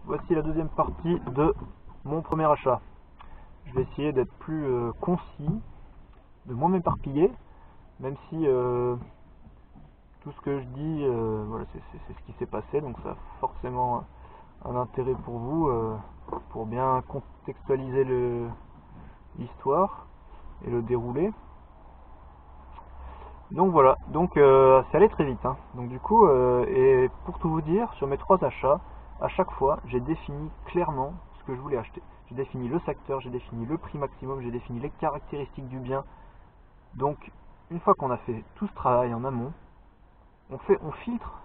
Voici la deuxième partie de mon premier achat. Je vais essayer d'être plus concis, de moins m'éparpiller, même si tout ce que je dis, voilà, c'est ce qui s'est passé, donc ça a forcément un intérêt pour vous, pour bien contextualiser l'histoire et le déroulé. Donc voilà, donc c'est allé très vite, hein. Donc du coup, et pour tout vous dire, sur mes 3 achats, à chaque fois, j'ai défini clairement ce que je voulais acheter. J'ai défini le secteur, j'ai défini le prix maximum, j'ai défini les caractéristiques du bien. Donc, une fois qu'on a fait tout ce travail en amont, on filtre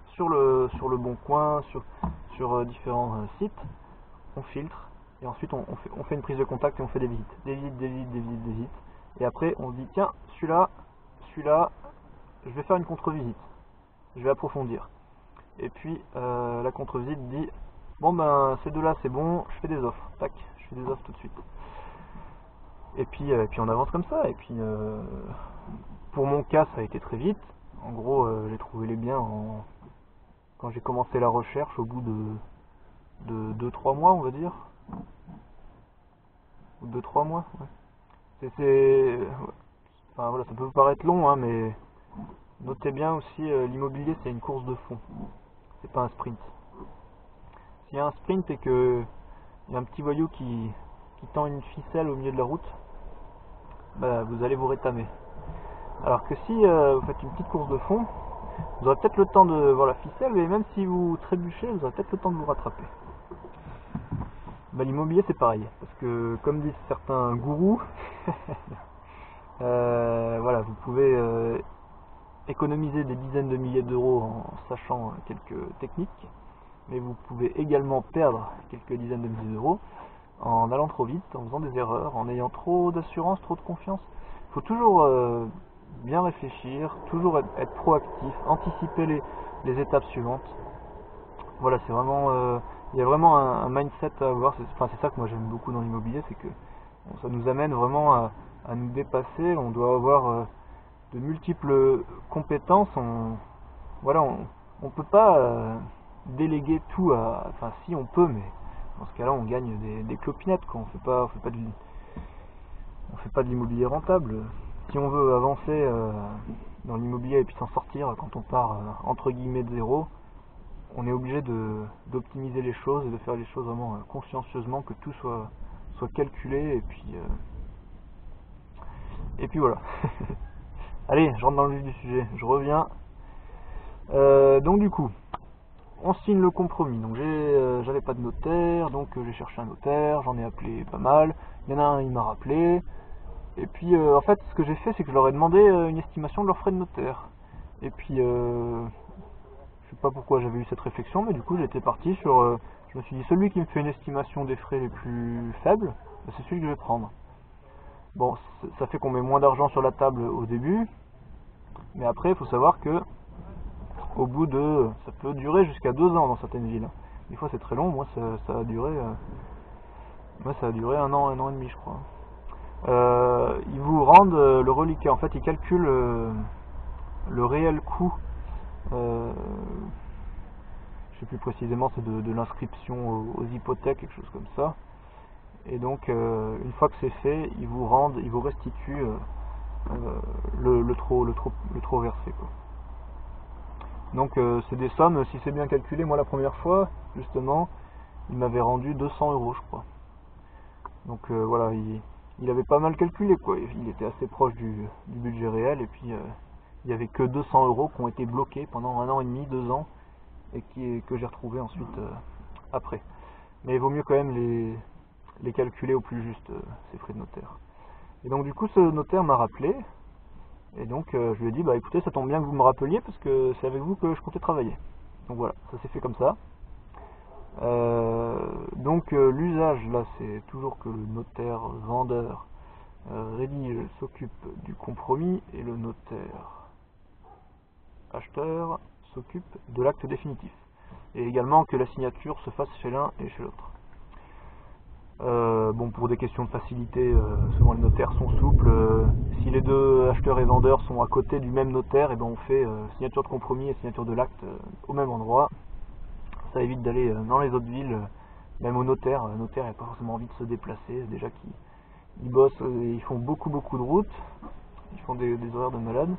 sur le Bon Coin, sur différents sites, on filtre, et ensuite on fait une prise de contact et on fait des visites. Et après, on se dit, tiens, celui-là, je vais faire une contre-visite, je vais approfondir. Et puis la contre-visite dit, bon ben ces deux-là c'est bon, je fais des offres, tac, je fais des offres tout de suite. Et puis on avance comme ça. Et puis pour mon cas ça a été très vite. En gros j'ai trouvé les biens quand j'ai commencé la recherche au bout de 2-3 mois, on va dire. Ou 2-3 mois, ouais. Enfin voilà, ça peut paraître long, hein, mais notez bien aussi, l'immobilier c'est une course de fond, c'est pas un sprint. S'il y a un sprint et que il y a un petit voyou qui tend une ficelle au milieu de la route, bah, vous allez vous rétamer. Alors que si vous faites une petite course de fond, vous aurez peut-être le temps de voir la ficelle, et même si vous trébuchez, vous aurez peut-être le temps de vous rattraper. Bah, l'immobilier c'est pareil, parce que comme disent certains gourous, voilà, vous pouvez économiser des dizaines de milliers d'euros en sachant quelques techniques, mais vous pouvez également perdre quelques dizaines de milliers d'euros en allant trop vite, en faisant des erreurs, en ayant trop d'assurance, trop de confiance. Il faut toujours bien réfléchir, toujours être proactif, anticiper les étapes suivantes. Voilà, c'est vraiment, il y a vraiment un mindset à avoir. C'est ça que moi j'aime beaucoup dans l'immobilier, c'est que ça nous amène vraiment à nous dépasser. On doit avoir de multiples compétences. Voilà, on peut pas déléguer tout enfin si on peut, mais dans ce cas-là on gagne des clopinettes, quoi. On fait pas de l'immobilier rentable. Si on veut avancer dans l'immobilier et puis s'en sortir quand on part entre guillemets de zéro, on est obligé d'optimiser les choses et de faire les choses vraiment consciencieusement, que tout soit calculé, et puis voilà. Allez, je rentre dans le vif du sujet, je reviens. Donc du coup, on signe le compromis. Donc j'avais pas de notaire, donc j'ai cherché un notaire, j'en ai appelé pas mal. Il y en a un, il m'a rappelé. Et puis en fait, ce que j'ai fait, c'est que je leur ai demandé une estimation de leurs frais de notaire. Et puis je sais pas pourquoi j'avais eu cette réflexion, mais du coup j'étais parti sur... je me suis dit, celui qui me fait une estimation des frais les plus faibles, c'est celui que je vais prendre. Bon, ça fait qu'on met moins d'argent sur la table au début, mais après il faut savoir que au bout de... ça peut durer jusqu'à 2 ans dans certaines villes. Des fois c'est très long, moi ça a duré... ça a duré 1 an, 1 an et demi je crois. Ils vous rendent le reliquat, en fait ils calculent le réel coût, je sais plus précisément, c'est de l'inscription aux hypothèques, quelque chose comme ça. Et donc une fois que c'est fait, ils vous restituent le trop versé, quoi. Donc c'est des sommes, si c'est bien calculé, moi la première fois justement il m'avait rendu 200 euros je crois. Donc voilà, il avait pas mal calculé, quoi. Il était assez proche du budget réel, et puis il n'y avait que 200 euros qui ont été bloqués pendant 1 an et demi, 2 ans, et que j'ai retrouvé ensuite après. Mais il vaut mieux quand même les calculer au plus juste, ces frais de notaire. Et donc du coup ce notaire m'a rappelé, et donc je lui ai dit, bah écoutez, ça tombe bien que vous me rappeliez, parce que c'est avec vous que je comptais travailler. Donc voilà, ça s'est fait comme ça. Donc l'usage là, c'est toujours que le notaire vendeur rédige, s'occupe du compromis, et le notaire acheteur s'occupe de l'acte définitif, et également que la signature se fasse chez l'un et chez l'autre. Bon, pour des questions de facilité, souvent les notaires sont souples. Si les deux acheteurs et vendeurs sont à côté du même notaire, et ben on fait signature de compromis et signature de l'acte au même endroit. Ça évite d'aller dans les autres villes, même au notaire. Le notaire n'a pas forcément envie de se déplacer, déjà qu'ils bossent, ils font beaucoup de routes, ils font des horaires de malade.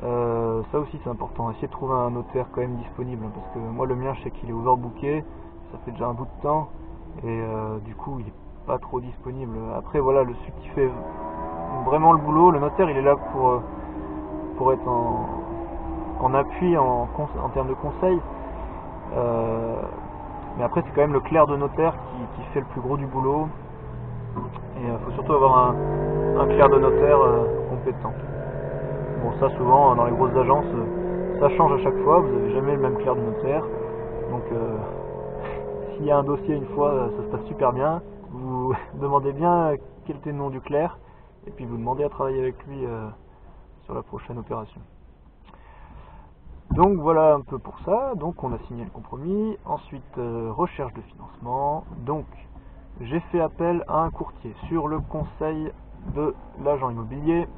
Ça aussi c'est important, essayer de trouver un notaire quand même disponible, hein, parce que moi le mien je sais qu'il est overbooké, ça fait déjà un bout de temps, et du coup il est pas trop disponible. Après voilà, celui qui fait vraiment le boulot, le notaire il est là pour être en appui en termes de conseil, mais après c'est quand même le clerc de notaire qui fait le plus gros du boulot, et il faut surtout avoir un clerc de notaire compétent. Bon, ça souvent dans les grosses agences ça change à chaque fois, vous n'avez jamais le même clerc de notaire, donc s'il y a un dossier une fois ça se passe super bien, vous demandez bien quel était le nom du clerc et puis vous demandez à travailler avec lui sur la prochaine opération. Donc voilà un peu pour ça. Donc on a signé le compromis, ensuite recherche de financement. Donc j'ai fait appel à un courtier sur le conseil de l'agent immobilier.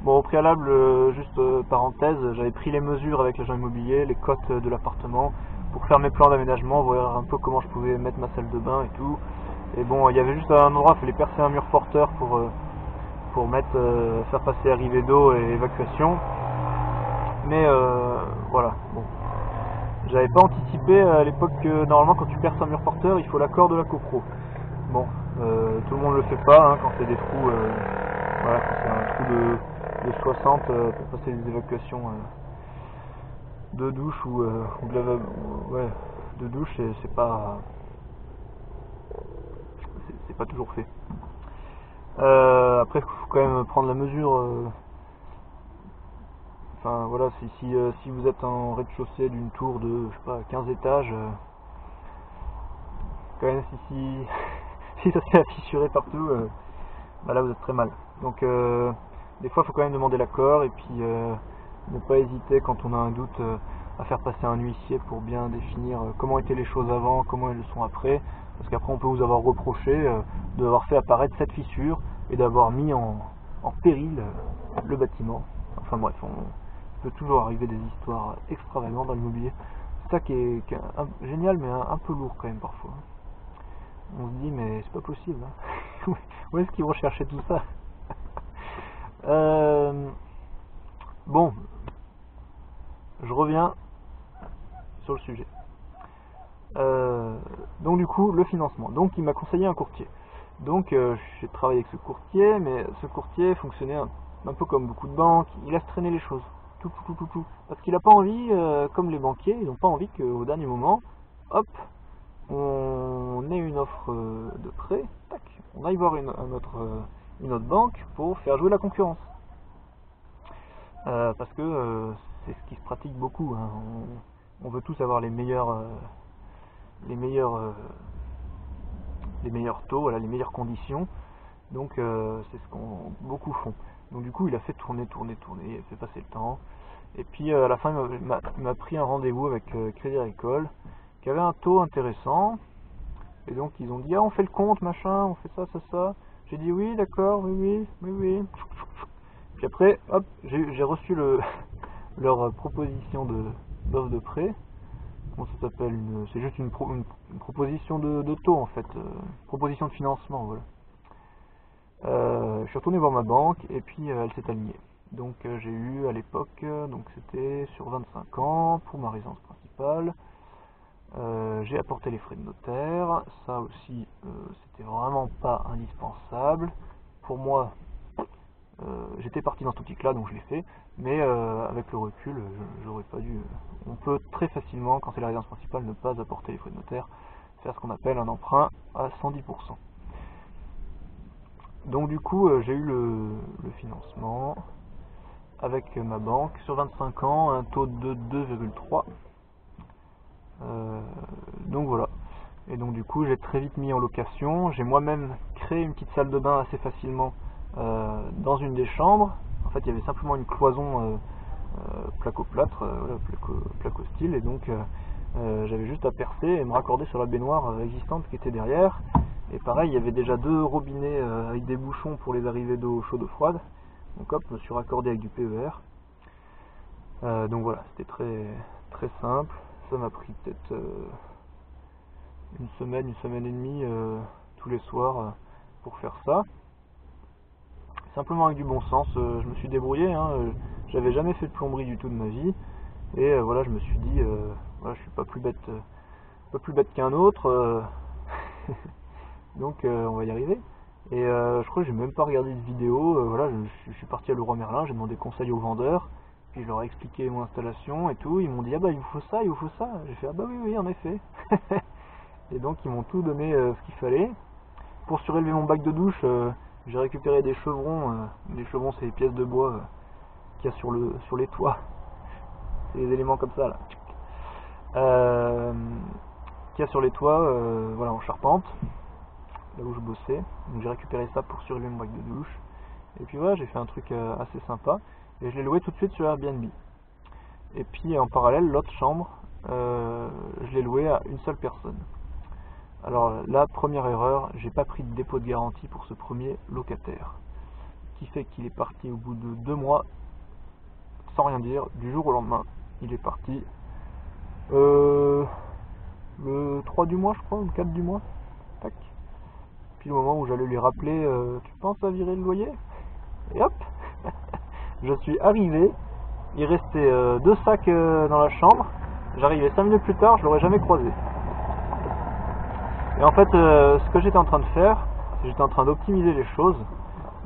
Bon, au préalable, juste parenthèse, j'avais pris les mesures avec l'agent immobilier, les cotes de l'appartement, pour faire mes plans d'aménagement, voir un peu comment je pouvais mettre ma salle de bain et tout. Et bon, il y avait juste un endroit, il fallait percer un mur porteur pour faire passer arrivée d'eau et évacuation. Mais voilà, bon. J'avais pas anticipé à l'époque que normalement quand tu perces un mur porteur, il faut l'accord de la copro. Bon, tout le monde le fait pas, hein, quand c'est des trous, voilà, quand c'est un trou de 60 pour passer des évacuations de douche ou de lavabo, ouais, de douche, c'est pas toujours fait. Après, il faut quand même prendre la mesure. Enfin voilà, si vous êtes en rez-de-chaussée d'une tour de, je sais pas, 15 étages, quand même si ça se fait fissurer partout, bah là vous êtes très mal. Donc des fois il faut quand même demander l'accord, et puis ne pas hésiter quand on a un doute à faire passer un huissier pour bien définir comment étaient les choses avant, comment elles le sont après, parce qu'après on peut vous avoir reproché d'avoir fait apparaître cette fissure et d'avoir mis en péril le bâtiment. Enfin bref, il peut toujours arriver des histoires extravagantes dans l'immobilier. C'est ça qui est génial, mais un peu lourd quand même parfois. On se dit mais c'est pas possible, hein. Où est-ce qu'ils vont chercher tout ça? Bon, je reviens sur le sujet. Donc du coup, le financement. Donc il m'a conseillé un courtier. Donc j'ai travaillé avec ce courtier, mais ce courtier fonctionnait un peu comme beaucoup de banques. Il laisse traîner les choses, tout. Parce qu'il n'a pas envie, comme les banquiers, ils n'ont pas envie qu'au dernier moment, hop, on ait une offre de prêt, tac, on aille voir une autre banque pour faire jouer la concurrence. Parce que c'est ce qui se pratique beaucoup, hein. On veut tous avoir les meilleurs taux, voilà, les meilleures conditions. Donc c'est ce qu'on beaucoup font. Donc du coup il a fait tourner, il a fait passer le temps. Et puis à la fin il m'a pris un rendez-vous avec Crédit Agricole, qui avait un taux intéressant. Et donc ils ont dit ah on fait le compte, machin, on fait ça. J'ai dit oui d'accord, oui. Puis après, hop, j'ai reçu leur proposition d'offre de prêt. Comment ça s'appelle? C'est juste une proposition de taux en fait, proposition de financement, voilà. Je suis retourné voir ma banque et puis elle s'est alignée. Donc j'ai eu à l'époque, donc c'était sur 25 ans pour ma résidence principale. J'ai apporté les frais de notaire, ça aussi c'était vraiment pas indispensable. Pour moi, j'étais parti dans cette optique-là, donc je l'ai fait, mais avec le recul, j'aurais pas dû. On peut très facilement, quand c'est la résidence principale, ne pas apporter les frais de notaire, faire ce qu'on appelle un emprunt à 110%. Donc du coup, j'ai eu le financement avec ma banque sur 25 ans, un taux de 2,3. Donc voilà. Et donc du coup, j'ai très vite mis en location. J'ai moi-même créé une petite salle de bain assez facilement dans une des chambres. En fait, il y avait simplement une cloison placo-plâtre, placo-style, et donc j'avais juste à percer et me raccorder sur la baignoire existante qui était derrière. Et pareil, il y avait déjà 2 robinets avec des bouchons pour les arrivées d'eau chaude ou froide. Donc hop, je me suis raccordé avec du PER. Donc voilà, c'était très simple. Ça m'a pris peut-être une semaine et demie tous les soirs pour faire ça. Simplement avec du bon sens, je me suis débrouillé, hein, j'avais jamais fait de plomberie du tout de ma vie, et voilà, je me suis dit, voilà, je suis pas plus bête qu'un autre, donc on va y arriver. Et je crois que j'ai même pas regardé de vidéo, voilà, je suis parti à Leroy Merlin, j'ai demandé conseil aux vendeurs, puis je leur ai expliqué mon installation et tout, ils m'ont dit ah bah il vous faut ça, j'ai fait ah bah oui en effet. Et donc ils m'ont tout donné ce qu'il fallait. Pour surélever mon bac de douche, j'ai récupéré des chevrons. Les chevrons, c'est les pièces de bois qu'il y a sur les toits. C'est les éléments comme ça là. Qu'il y a sur les toits, voilà, en charpente, là où je bossais. Donc j'ai récupéré ça pour surélever mon bac de douche. Et puis voilà, j'ai fait un truc assez sympa. Et je l'ai loué tout de suite sur Airbnb. Et puis en parallèle, l'autre chambre, je l'ai loué à une seule personne. Alors la première erreur, j'ai pas pris de dépôt de garantie pour ce premier locataire, qui fait qu'il est parti au bout de 2 mois, sans rien dire, du jour au lendemain. Il est parti le 3 du mois je crois, ou le 4 du mois, tac. Puis le moment où j'allais lui rappeler, tu penses à virer le loyer? Et hop, je suis arrivé, il restait 2 sacs dans la chambre, j'arrivais 5 minutes plus tard, je l'aurais jamais croisé. Et en fait, ce que j'étais en train de faire, j'étais en train d'optimiser les choses.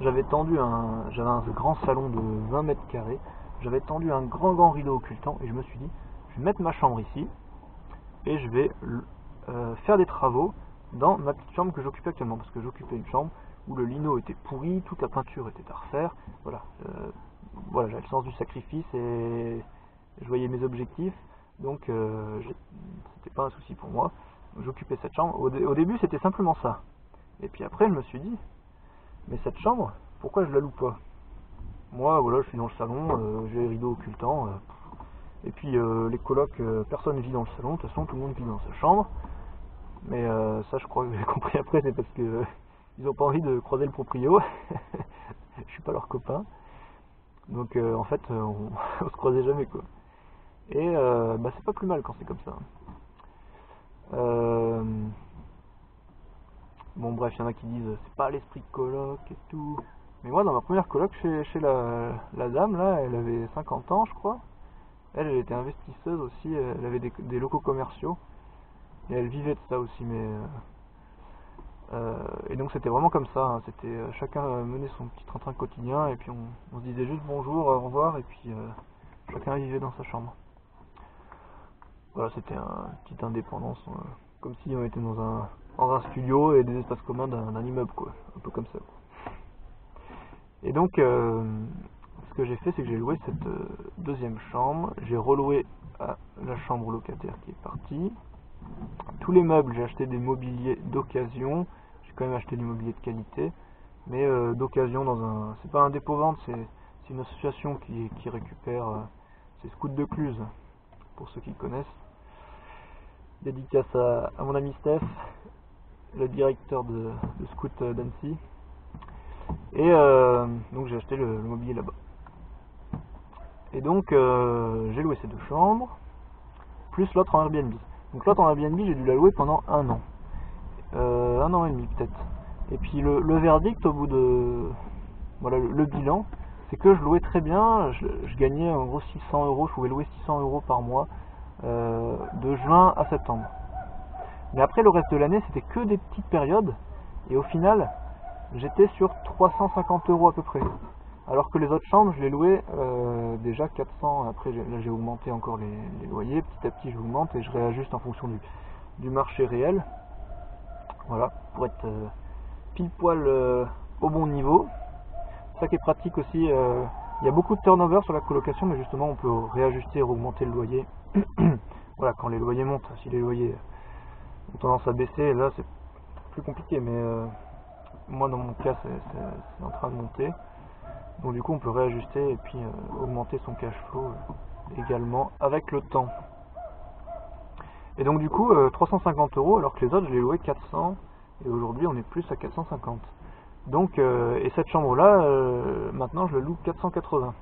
J'avais un grand salon de 20 mètres carrés, j'avais tendu un grand rideau occultant et je me suis dit, je vais mettre ma chambre ici et je vais faire des travaux dans ma petite chambre que j'occupais actuellement, parce que j'occupais une chambre où le lino était pourri, toute la peinture était à refaire. Voilà, voilà, j'avais le sens du sacrifice et je voyais mes objectifs, donc c'était pas un souci pour moi. J'occupais cette chambre. Au début, c'était simplement ça. Et puis après, je me suis dit, mais cette chambre, pourquoi je la loue pas? Moi, voilà, je suis dans le salon, j'ai les rideaux occultants. Et puis les colocs, personne vit dans le salon. De toute façon, tout le monde vit dans sa chambre. Mais ça, je crois que j'ai compris après, c'est parce que ils ont pas envie de croiser le proprio. Je suis pas leur copain. Donc en fait, on se croisait jamais, quoi. Et bah, c'est pas plus mal quand c'est comme ça. Bon bref, il y en a qui disent c'est pas l'esprit de coloc et tout. Mais moi dans ma première coloc chez la dame là, elle avait 50 ans je crois. Elle était investisseuse aussi, elle avait des locaux commerciaux. Et elle vivait de ça aussi, mais et donc c'était vraiment comme ça, hein. C'était chacun menait son petit train-train quotidien et puis on se disait juste bonjour, au revoir et puis chacun vivait dans sa chambre. Voilà, c'était une petite indépendance, comme si on était dans un studio et des espaces communs d'un immeuble, quoi, un peu comme ça. Et donc, ce que j'ai fait, c'est que j'ai loué cette deuxième chambre, j'ai reloué à la chambre locataire qui est partie. Tous les meubles, j'ai acheté des mobiliers d'occasion, j'ai quand même acheté du mobilier de qualité, mais d'occasion c'est pas un dépôt-vente, c'est une association qui récupère, c'est Scout de Cluse, pour ceux qui connaissent. Dédicace à mon ami Steph, le directeur de Scout d'Annecy. Et donc j'ai acheté le mobilier là-bas. Et donc j'ai loué ces 2 chambres, plus l'autre en Airbnb. Donc l'autre en Airbnb, j'ai dû la louer pendant 1 an. 1 an et demi peut-être. Et puis le verdict au bout de... Voilà, le bilan, c'est que je louais très bien, je gagnais en gros 600 €, je pouvais louer 600 € par mois, de juin à septembre. Mais après le reste de l'année c'était que des petites périodes et au final j'étais sur 350 € à peu près. Alors que les autres chambres je les louais déjà 400, après là j'ai augmenté encore les loyers, petit à petit j'augmente et je réajuste en fonction du marché réel. Voilà, pour être pile poil au bon niveau. C'est ça qui est pratique aussi, il y a beaucoup de turnover sur la colocation, mais justement on peut réajuster et augmenter le loyer. Voilà, quand les loyers montent, si les loyers ont tendance à baisser, là c'est plus compliqué, mais moi dans mon cas c'est en train de monter. Donc du coup on peut réajuster et puis augmenter son cash flow également avec le temps. Et donc du coup 350 € alors que les autres je les louais 400 et aujourd'hui on est plus à 450. Donc et cette chambre là maintenant je le loue 480.